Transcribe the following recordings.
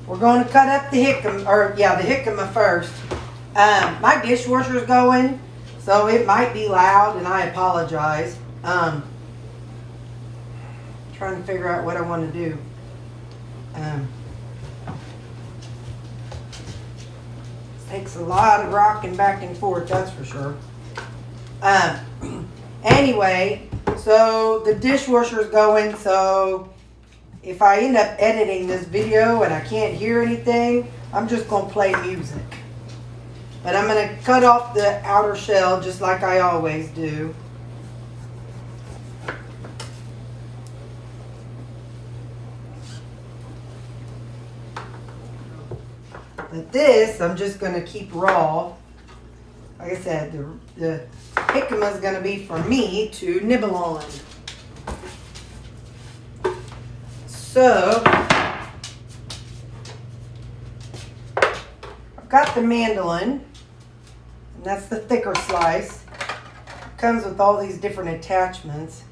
we're going to cut up the jicama, or yeah, the jicama first. My dishwasher's going, so it might be loud, and I apologize. Trying to figure out what I want to do. Takes a lot of rocking back and forth, that's for sure. Anyway, so the dishwasher's going, so if I end up editing this video and I can't hear anything, I'm just going to play music. But I'm going to cut off the outer shell just like I always do. But this, I'm just going to keep raw. Like I said, the jicama is going to be for me to nibble on. So, I've got the mandolin, and that's the thicker slice. It comes with all these different attachments.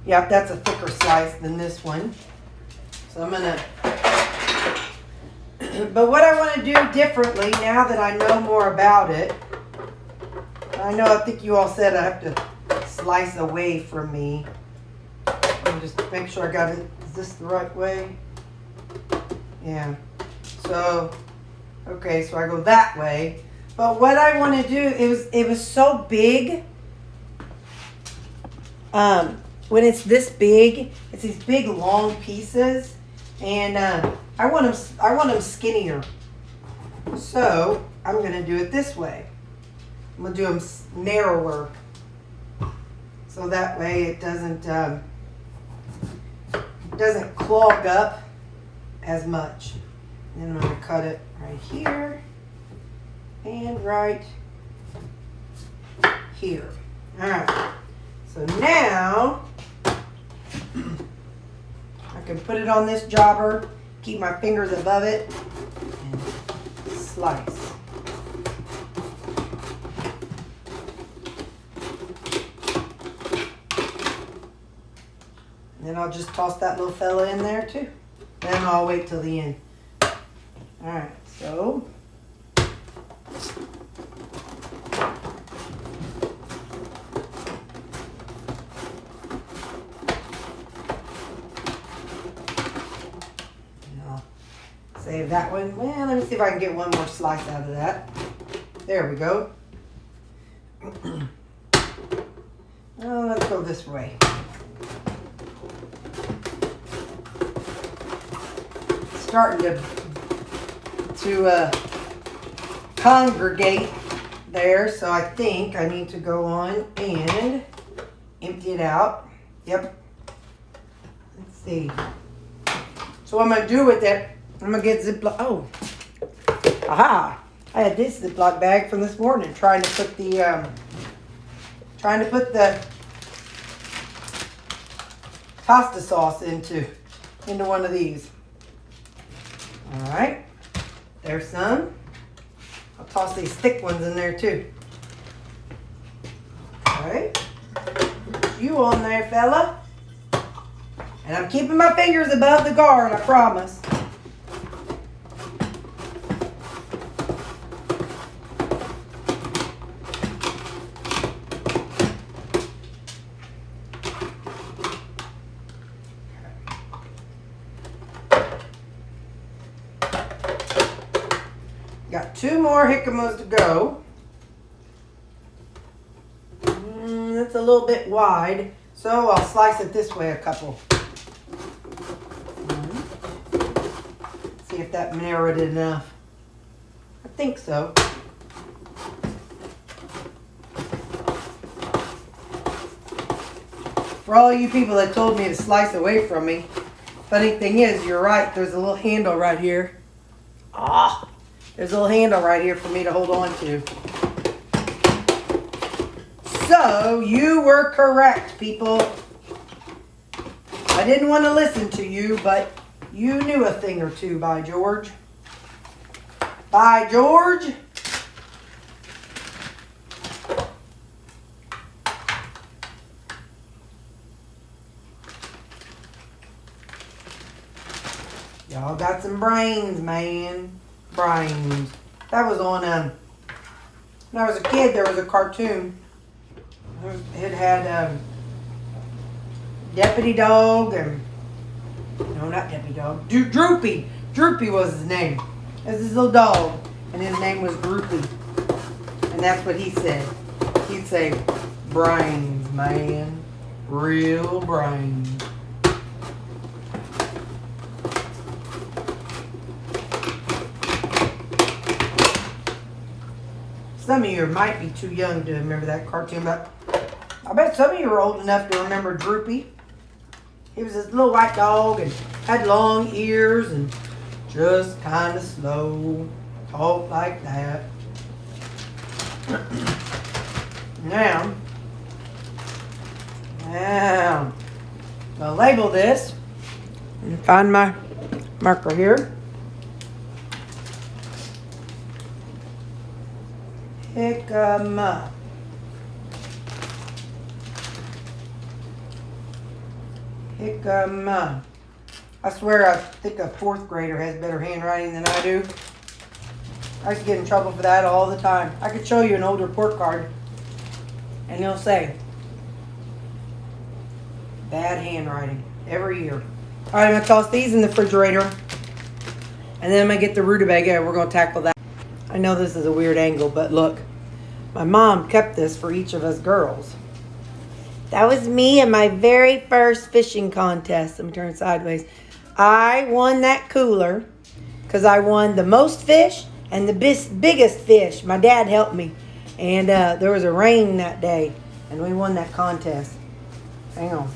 Yep, that's a thicker slice than this one. So I'm going to... But what I want to do differently now that I know more about it, I think you all said I have to slice away from me. Let me just make sure I got it. Is this the right way? Yeah. So, okay, so I go that way. But what I want to do, it was so big. When it's this big, it's these big long pieces, and I want them skinnier. So I'm gonna do it this way. I'm gonna do them narrower, so that way it doesn't clog up as much. And then I'm gonna cut it right here and right here. All right. So now I can put it on this jobber. Keep my fingers above it and slice. And then I'll just toss that little fella in there too. Then I'll wait till the end. Alright, so save that one. Well, let me see if I can get one more slice out of that. There we go. Well, let's go this way. It's starting to congregate there, so I think I need to go on and empty it out. Yep. Let's see. So what I'm going to do with it, I'm going to get Ziploc. Oh. Aha. I had this Ziploc bag from this morning trying to put the pasta sauce into one of these. All right. There's some. I'll toss these thick ones in there too. Okay. You on there, fella. And I'm keeping my fingers above the guard, I promise. Got 2 more jicamas to go. That's a little bit wide, so I'll slice it this way a couple. See if that narrowed it enough. I think so. For all you people that told me to slice away from me, funny thing is, you're right, there's a little handle right here. There's a little handle right here for me to hold on to. So, you were correct, people. I didn't want to listen to you, but you knew a thing or two, by George. By George. Y'all got some brains, man. Brains. That was on, when I was a kid, there was a cartoon. It had, Deputy Dog and, no, not Deputy Dog, Droopy. Droopy was his name. It was his little dog, and his name was Droopy. And that's what he said. He'd say, brains, man. Real brains. Some of you might be too young to remember that cartoon, but I bet some of you are old enough to remember Droopy. He was this little white dog and had long ears and just kind of slow. Talked like that. Now, I'll label this and find my marker here. Jicama. Jicama. I swear I think a fourth grader has better handwriting than I do. I used to get in trouble for that all the time. I could show you an old report card and it'll say bad handwriting every year. Alright, I'm going to toss these in the refrigerator and then I'm going to get the rutabaga and we're going to tackle that. I know this is a weird angle, but look. My mom kept this for each of us girls. That was me in my very first fishing contest. Let me turn it sideways. I won that cooler because I won the most fish and the biggest fish. My dad helped me. And there was a rain that day. And we won that contest. Hang on.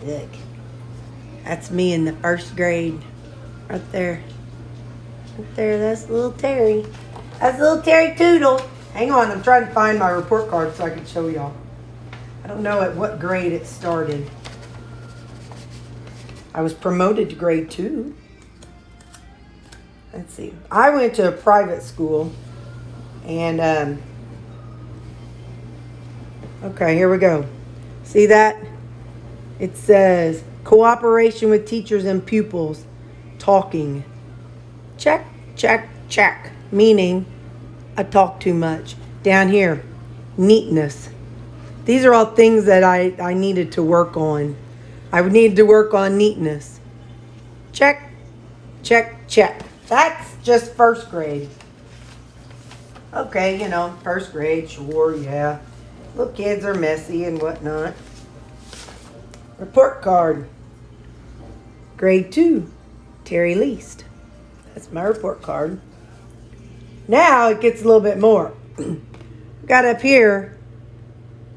Look. That's me in the first grade. Right there. Right there. That's little Terry. That's little Terry Toodle. Hang on. I'm trying to find my report card so I can show y'all. I don't know at what grade it started. I was promoted to grade 2. Let's see. I went to a private school. And, okay, here we go. See that? It says, cooperation with teachers and pupils. Talking. Check, check, check. Meaning, I talk too much. Down here, neatness. These are all things that I needed to work on. I would need to work on neatness. Check, check, check. That's just first grade. Okay, you know, first grade, sure, yeah. Little kids are messy and whatnot. Report card. Grade 2, Terry Least. That's my report card. Now it gets a little bit more. Got up here,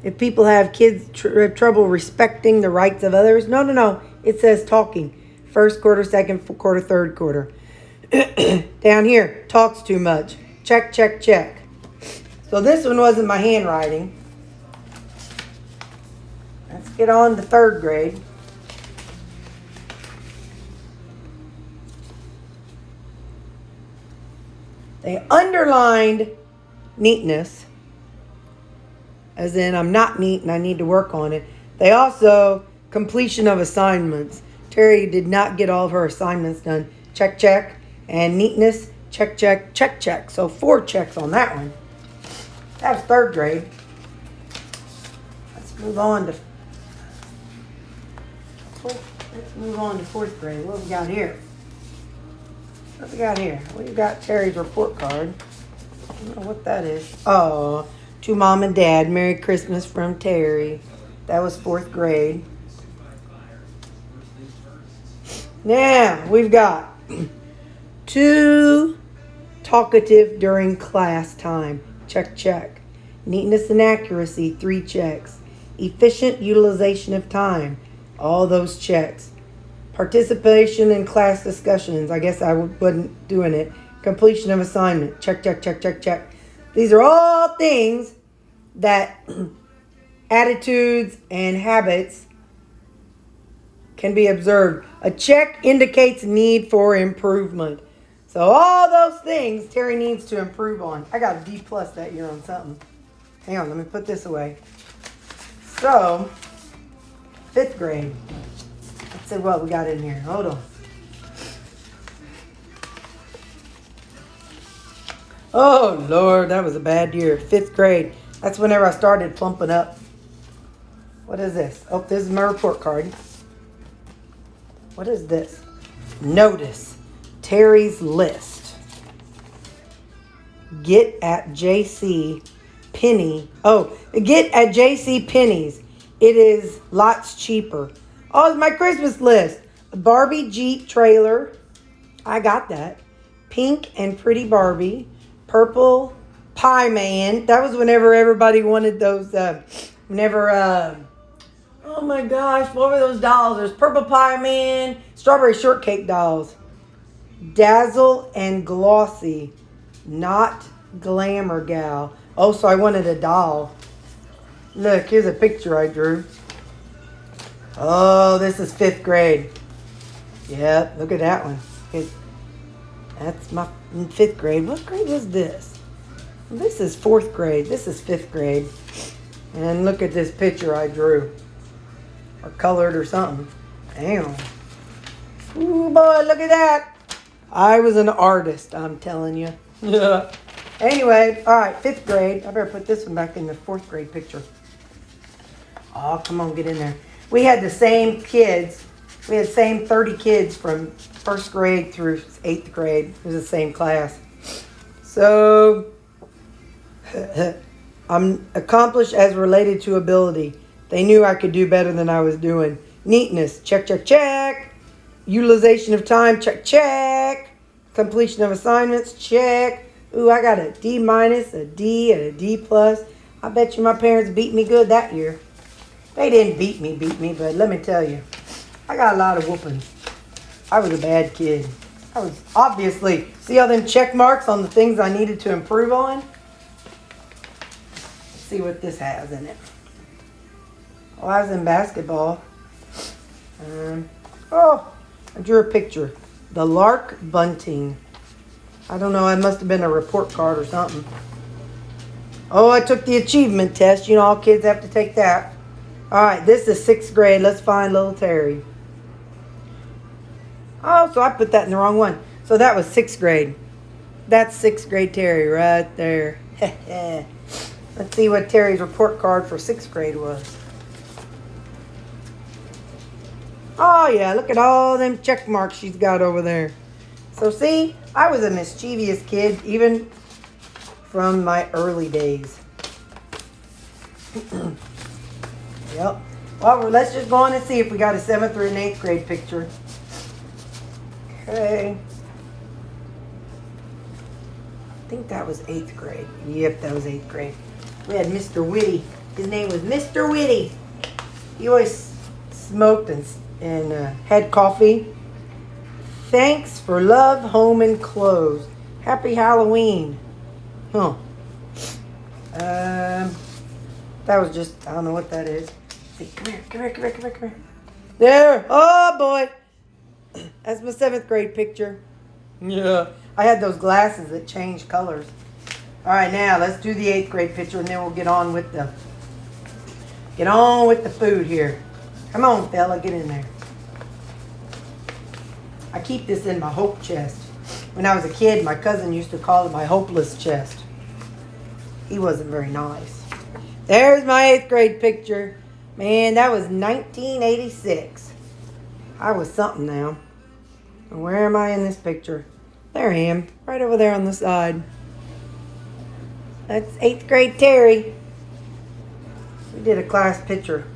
if people have kids have trouble respecting the rights of others. No. It says talking. First quarter, second quarter, third quarter. Down here, talks too much. Check, check, check. So this one wasn't my handwriting. Let's get on to third grade. They underlined neatness, as in I'm not neat and I need to work on it. They also, completion of assignments. Terry did not get all of her assignments done. Check, check. And neatness, check, check, check, check. So 4 checks on that one. That was third grade. Let's move on to fourth grade. What we got here? What we got here? We got Terry's report card. I don't know what that is. Oh, to Mom and Dad. Merry Christmas from Terry. That was 4th grade. Now, we've got 2 talkative during class time. Check, check. Neatness and accuracy, 3 checks. Efficient utilization of time. All those checks. Participation in class discussions. I guess I wasn't doing it. Completion of assignment. Check, check, check, check, check. These are all things that attitudes and habits can be observed. A check indicates need for improvement. So all those things Terry needs to improve on. I got a D+ that year on something. Hang on, let me put this away. So, 5th grade. It see what we got in here. Hold on. Oh, Lord, that was a bad year. 5th grade. That's whenever I started plumping up. What is this? Oh, this is my report card. What is this? Notice. Terry's list. Get at J.C. Penney. Oh, get at J.C. Penney's. It is lots cheaper. Oh, it's my Christmas list. A Barbie Jeep trailer. I got that. Pink and pretty Barbie. Purple Pie Man. That was whenever everybody wanted those. Oh my gosh, what were those dolls? There's Purple Pie Man, Strawberry Shortcake dolls. Dazzle and Glossy. Not Glamour Gal. Oh, so I wanted a doll. Look, here's a picture I drew. Oh, this is 5th grade. Yep, look at that one. That's my 5th grade. What grade was this? This is 4th grade. This is 5th grade. And look at this picture I drew. Or colored or something. Damn. Ooh, boy, look at that. I was an artist, I'm telling you. Yeah. Anyway, all right, 5th grade. I better put this one back in the 4th grade picture. Oh, come on, get in there. We had the same kids. We had the same 30 kids from 1st grade through 8th grade. It was the same class. So, I'm accomplished as related to ability. They knew I could do better than I was doing. Neatness, check, check, check. Utilization of time, check, check. Completion of assignments, check. Ooh, I got a D minus, a D, and a D plus. I bet you my parents beat me good that year. They didn't beat me, but let me tell you, I got a lot of whoopings. I was a bad kid. I was obviously, see all them check marks on the things I needed to improve on? Let's see what this has in it. Oh, I was in basketball. I drew a picture. The Lark Bunting. I don't know, it must have been a report card or something. Oh, I took the achievement test. You know, all kids have to take that. All right, this is 6th grade. Let's find little Terry. Oh, so I put that in the wrong one. So that was 6th grade. That's 6th grade Terry right there. Let's see what Terry's report card for 6th grade was. Oh, yeah, look at all them check marks she's got over there. So, see, I was a mischievous kid, even from my early days. Yep. Well, let's just go on and see if we got a 7th or an 8th grade picture. Okay. I think that was 8th grade. Yep, that was 8th grade. We had Mr. Whitty. His name was Mr. Whitty. He always smoked and had coffee. Thanks for love, home, and clothes. Happy Halloween. Huh. That was just, I don't know what that is. See, come here. There. Oh, boy. That's my 7th grade picture. Yeah. I had those glasses that change colors. All right, now let's do the 8th grade picture, and then we'll get on with the food here. Come on, fella, get in there. I keep this in my hope chest. When I was a kid, my cousin used to call it my hopeless chest. He wasn't very nice. There's my 8th grade picture. Man, that was 1986. I was something now. And where am I in this picture? There I am, right over there on the side. That's 8th grade Terry. We did a class picture.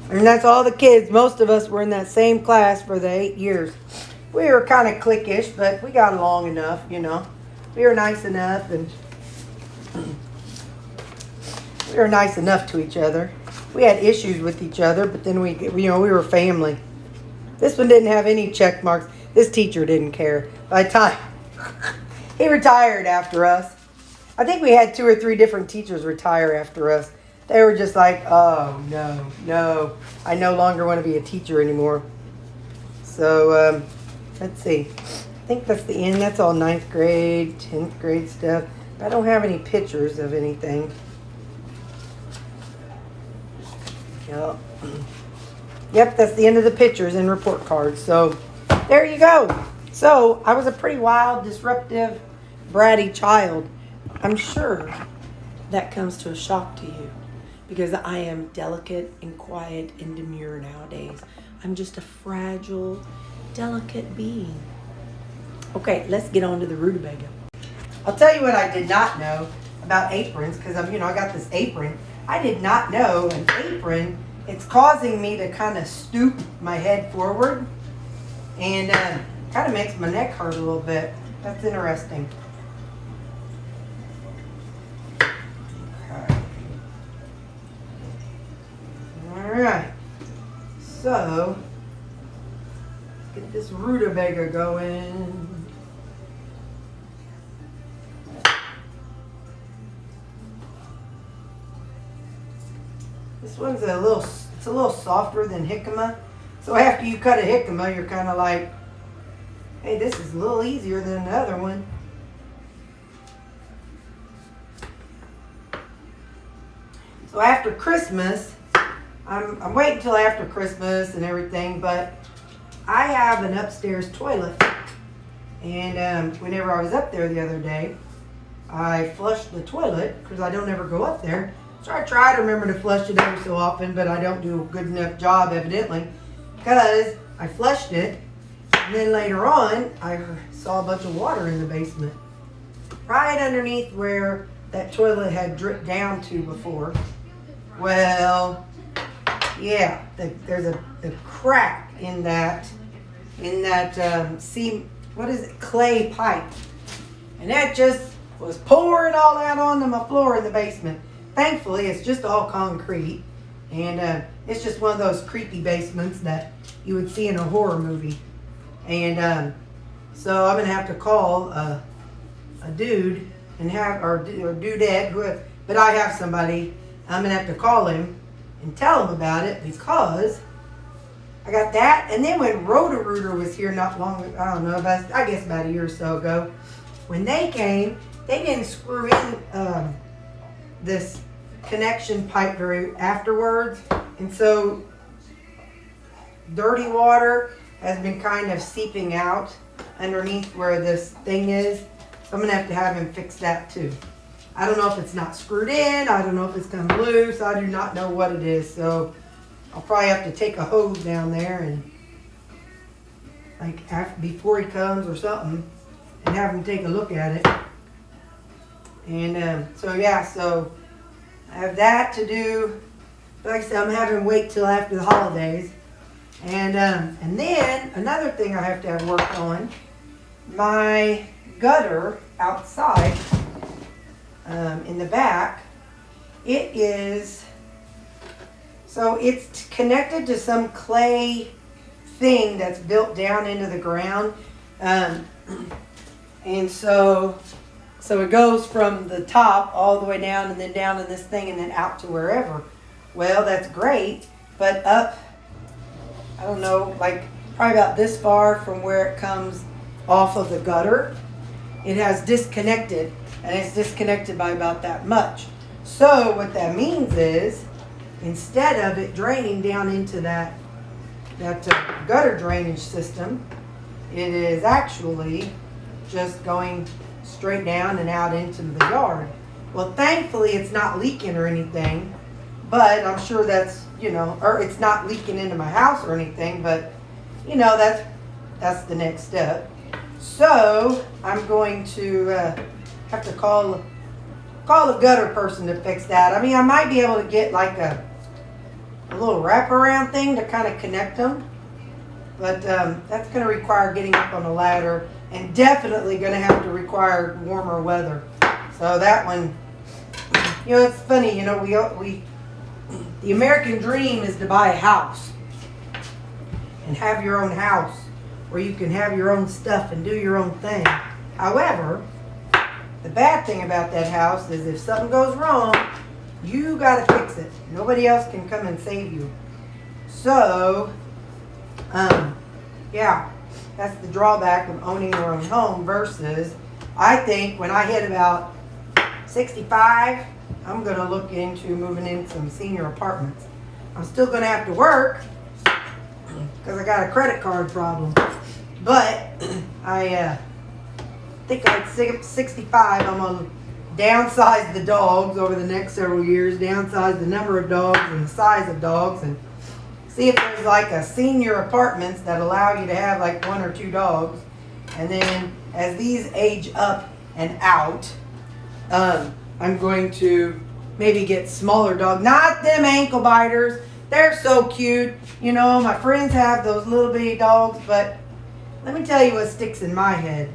And that's all the kids. Most of us were in that same class for the 8 years. We were kind of cliquish, but we got along enough, you know. We were nice enough, and we were nice enough to each other. We had issues with each other, but then we were family. This one didn't have any check marks. This teacher didn't care. By the time he retired after us. I think we had 2 or 3 different teachers retire after us. They were just like, oh, no, I no longer want to be a teacher anymore. So, let's see. I think that's the end. That's all 9th grade, 10th grade stuff. I don't have any pictures of anything. Yep. Yep, that's the end of the pictures and report cards. So there you go. So I was a pretty wild, disruptive, bratty child. I'm sure that comes to a shock to you because I am delicate and quiet and demure nowadays. I'm just a fragile, delicate being. Okay, let's get on to the rutabaga. I'll tell you what I did not know about aprons, because I got this apron. I did not know an apron, it's causing me to kind of stoop my head forward, and kind of makes my neck hurt a little bit. That's interesting. Okay. All right. So, let's get this rutabaga going. This one's a little softer than jicama. So after you cut a jicama, you're kind of like, hey, this is a little easier than the other one. So after Christmas, I'm waiting till after Christmas and everything, but I have an upstairs toilet. And whenever I was up there the other day, I flushed the toilet because I don't ever go up there. So I try to remember to flush it every so often, but I don't do a good enough job, evidently, because I flushed it, and then later on, I saw a bunch of water in the basement, right underneath where that toilet had dripped down to before. Well, yeah, there's a crack in that clay pipe, and that just was pouring all out onto my floor in the basement. Thankfully, it's just all concrete, and it's just one of those creepy basements that you would see in a horror movie. And so I'm gonna have to call a dude and or dudette, but I have somebody. I'm gonna have to call him and tell him about it because I got that. And then when Roto-Rooter was here not long, I guess about a year or so ago, when they came, they didn't screw in this connection pipe afterwards, and so dirty water has been kind of seeping out underneath where this thing is. So I'm gonna have to have him fix that too. I don't know if it's not screwed in, I don't know if it's come loose, I do not know what it is. So I'll probably have to take a hose down there and before he comes or something, and have him take a look at it. And so I have that to do. Like I said, I'm having to wait till after the holidays. And then another thing I have to have worked on, my gutter outside in the back, it's connected to some clay thing that's built down into the ground. And so it goes from the top all the way down and then down in this thing and then out to wherever. Well, that's great, but up, I don't know, like probably about this far from where it comes off of the gutter, it has disconnected, and it's disconnected by about that much. So what that means is, instead of it draining down into that gutter drainage system, it is actually just going straight down and out into the yard. Well, thankfully it's not leaking or anything, but I'm sure that's, or it's not leaking into my house or anything, but that's the next step. So I'm going to have to call a gutter person to fix that. I mean, I might be able to get like a little wraparound thing to kind of connect them, but that's going to require getting up on a ladder, and definitely going to have to require warmer weather. So that one, it's funny, the American dream is to buy a house and have your own house where you can have your own stuff and do your own thing. However, the bad thing about that house is if something goes wrong, you got to fix it. Nobody else can come and save you. So, that's the drawback of owning your own home versus, I think when I hit about 65, I'm going to look into moving in some senior apartments. I'm still going to have to work, because I got a credit card problem. But I think at 65, I'm going to downsize the dogs over the next several years, downsize the number of dogs and the size of dogs, and see if there's like a senior apartments that allow you to have like 1 or 2 dogs. And then as these age up and out, I'm going to maybe get smaller dogs. Not them ankle biters. They're so cute. You know, my friends have those little bitty dogs, but let me tell you what sticks in my head.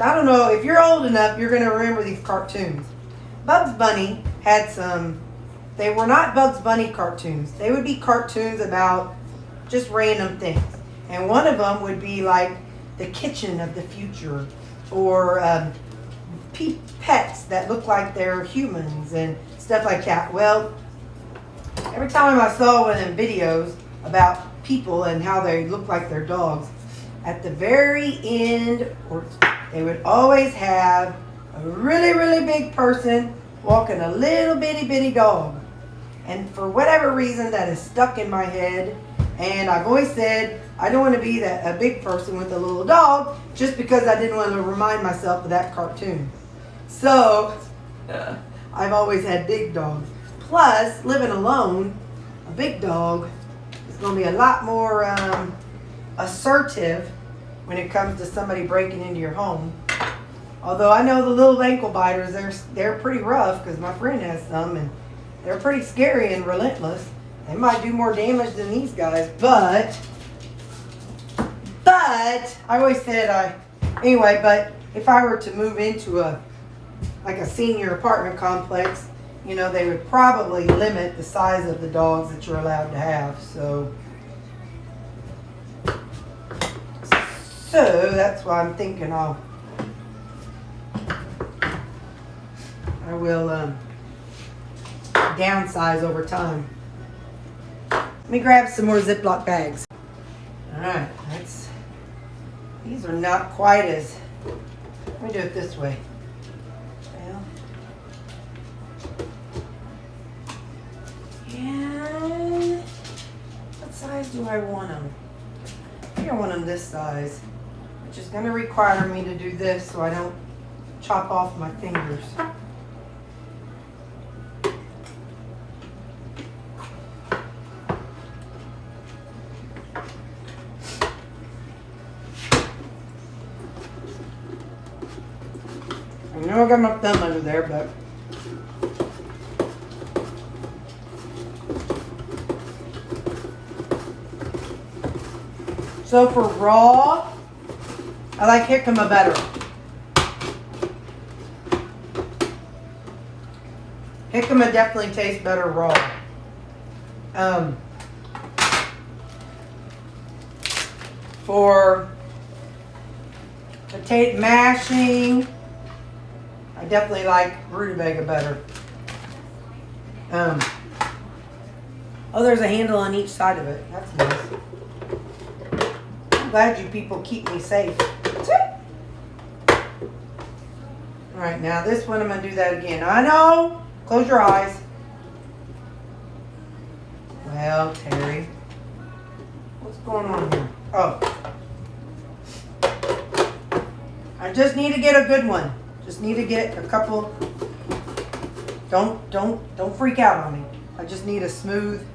I don't know, if you're old enough, you're going to remember these cartoons. Bugs Bunny had some, they were not Bugs Bunny cartoons. They would be cartoons about just random things. And one of them would be like the kitchen of the future, or pets that look like they're humans and stuff like that. Well, every time I saw one of them videos about people and how they look like their dogs, at the very end, or they would always have a really, really big person walking a little bitty dog. And for whatever reason, that is stuck in my head. And I've always said, I don't want to be a big person with a little dog, just because I didn't want to remind myself of that cartoon. So, I've always had big dogs. Plus, living alone, a big dog is going to be a lot more assertive when it comes to somebody breaking into your home. Although I know the little ankle biters, they're pretty rough, because my friend has some, and they're pretty scary and relentless. They might do more damage than these guys, but I always said anyway, but if I were to move into a senior apartment complex, you know, they would probably limit the size of the dogs that you're allowed to have. So that's why I'm thinking I will downsize over time. Let me grab some more Ziploc bags. Alright, these are not quite as, let me do it this way. Well, yeah, what size do I want them? I think I want them this size, which is going to require me to do this so I don't chop off my fingers. I know I got my thumb under there, but so for raw, I like Jicama better. Jicama definitely tastes better raw. For potato mashing, I definitely like rutabaga better. Oh, there's a handle on each side of it. That's nice. I'm glad you people keep me safe. Alright, now this one I'm going to do that again. I know! Close your eyes. Well, Terry. What's going on here? Oh. I just need to get a good one. Just need to get a couple. Don't freak out on me. I just need a smooth.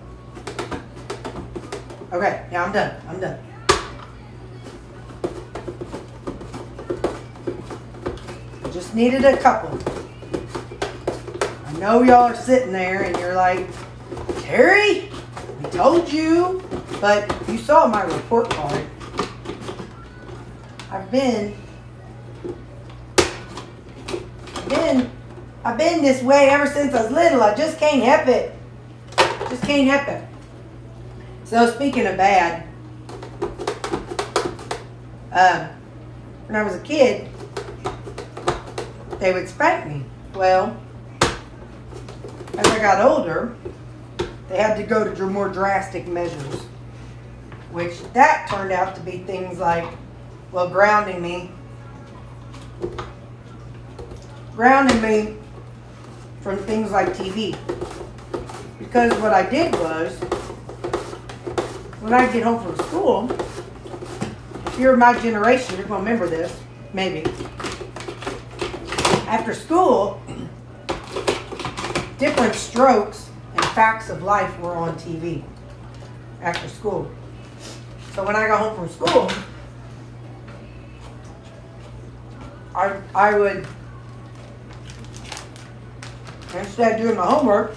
Okay, now I'm done. I'm done. I just needed a couple. I know y'all are sitting there and you're like, Terry, we told you. But you saw my report card. I've been this way ever since I was little. I just can't help it. Just can't help it. So speaking of bad, when I was a kid, they would spank me. Well, as I got older, they had to go to more drastic measures, which that turned out to be things like, well, grounding me from things like TV. Because what I did was when I get home from school, if you're my generation, you're going to remember this, maybe. After school, different strokes and facts of life were on TV after school. So when I got home from school, I would, instead of doing my homework,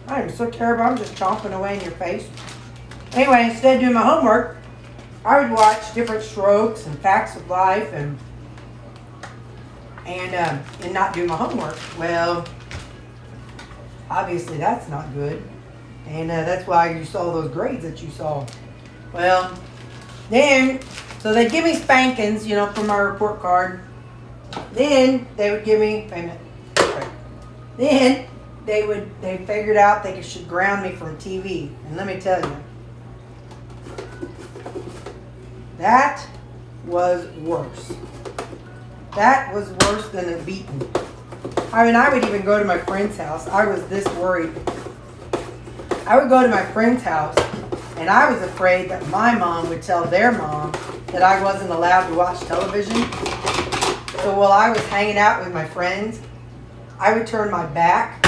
I'm so terrible, I'm just chomping away in your face. Anyway, instead of doing my homework, I would watch different strokes and facts of life and not do my homework. Well, obviously that's not good. And that's why you saw those grades that you saw. Well, then, so they'd give me spankings, you know, for my report card. Then they would give me payment. Then they figured out they should ground me from TV. And let me tell you, that was worse. That was worse than a beating. I mean, I would even go to my friend's house. I was this worried. I would go to my friend's house, and I was afraid that my mom would tell their mom that I wasn't allowed to watch television. So while I was hanging out with my friends, I would turn my back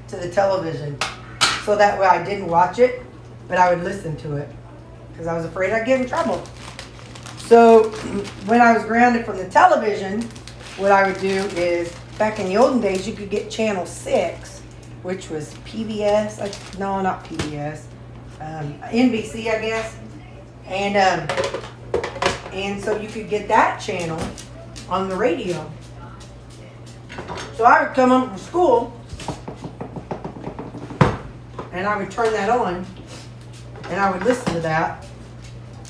to the television so that way I didn't watch it, but I would listen to it because I was afraid I'd get in trouble. So when I was grounded from the television, what I would do is, back in the olden days, you could get channel 6, which was PBS. No, not PBS. NBC, I guess. And so you could get that channel on the radio. So I would come home from school, and I would turn that on, and I would listen to that,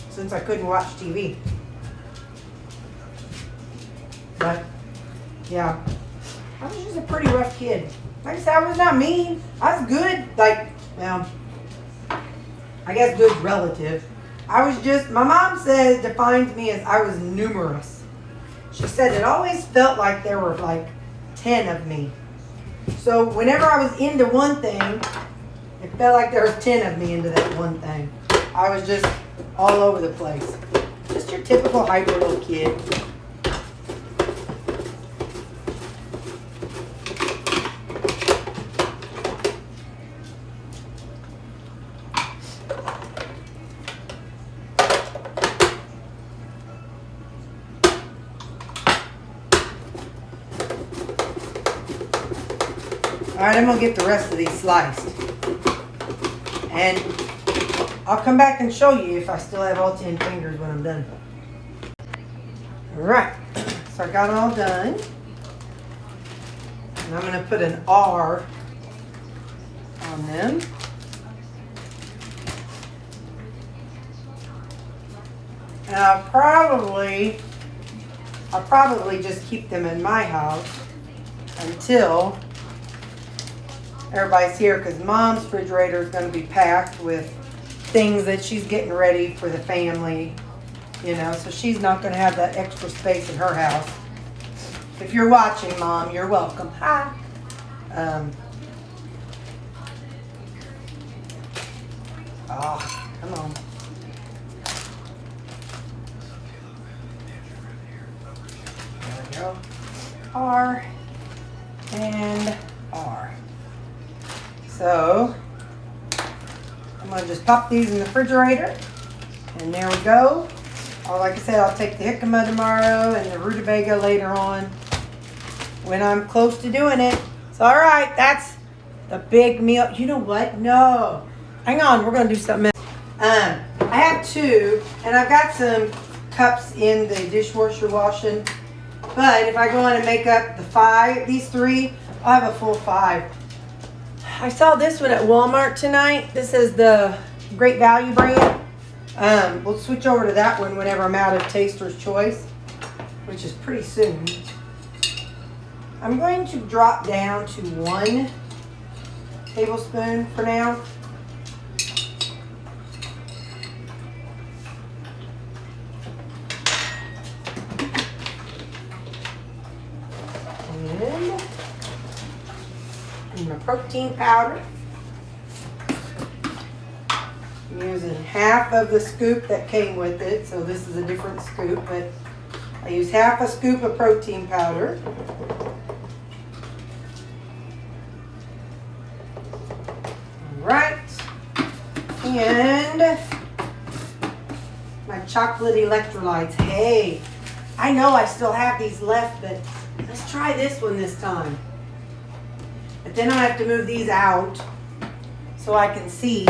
since I couldn't watch TV. But, yeah, I was just a pretty rough kid. Like I said, I was not mean. I was good. Like, well, I guess good's relative. I was just, my mom said, defines me as I was numerous. She said it always felt like there were like 10 of me. So whenever I was into one thing, it felt like there was 10 of me into that one thing. I was just all over the place. Just your typical hyper little kid. Alright, I'm going to get the rest of these sliced. And I'll come back and show you if I still have all 10 fingers when I'm done. Alright, so I got it all done. And I'm going to put an R on them. And I'll probably just keep them in my house until everybody's here, because Mom's refrigerator is going to be packed with things that she's getting ready for the family, you know, so she's not going to have that extra space in her house. If you're watching, Mom, you're welcome. Hi. Oh, come on. There we go. R and R. So, I'm going to just pop these in the refrigerator. And there we go. Or like I said, I'll take the jicama tomorrow and the rutabaga later on when I'm close to doing it. So, alright, that's the big meal. You know what? No. Hang on, we're going to do something else. I have 2, and I've got some cups in the dishwasher washing. But if I go on and make up the 5, these 3, I'll have a full 5. I saw this one at Walmart tonight. This is the Great Value brand. We'll switch over to that one whenever I'm out of Taster's Choice, which is pretty soon. I'm going to drop down to 1 tablespoon for now. And my protein powder. I'm using half of the scoop that came with it, so this is a different scoop, but I use half a scoop of protein powder. Right, and my chocolate electrolytes. Hey, I know I still have these left, but let's try this one this time. But then I have to move these out so I can see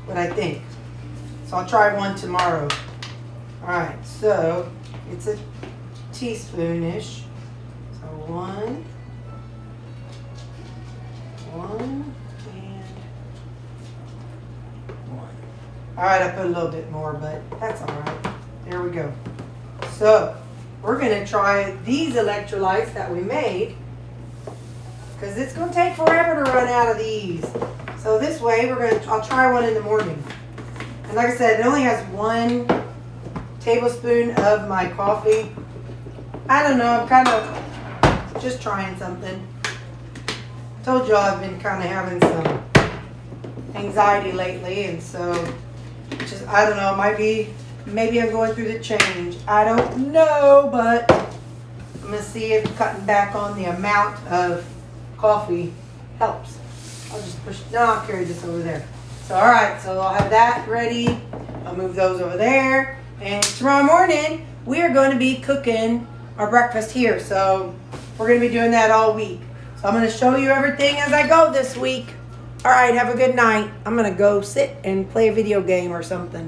what I think. So I'll try one tomorrow. All right, so it's a teaspoonish. So one. All right, I put a little bit more, but that's all right. There we go. So we're gonna try these electrolytes that we made, because it's gonna take forever to run out of these. So this way, I'll try one in the morning. And like I said, it only has 1 tablespoon of my coffee. I don't know, I'm kind of just trying something. Told y'all I've been kind of having some anxiety lately, and so just, I don't know, maybe I'm going through the change. I don't know, but I'm going to see if cutting back on the amount of coffee helps. I'll just push, no, I'll carry this over there. So, all right, so I'll have that ready. I'll move those over there. And tomorrow morning, we are going to be cooking our breakfast here. So we're going to be doing that all week. So I'm going to show you everything as I go this week. All right, have a good night. I'm going to go sit and play a video game or something.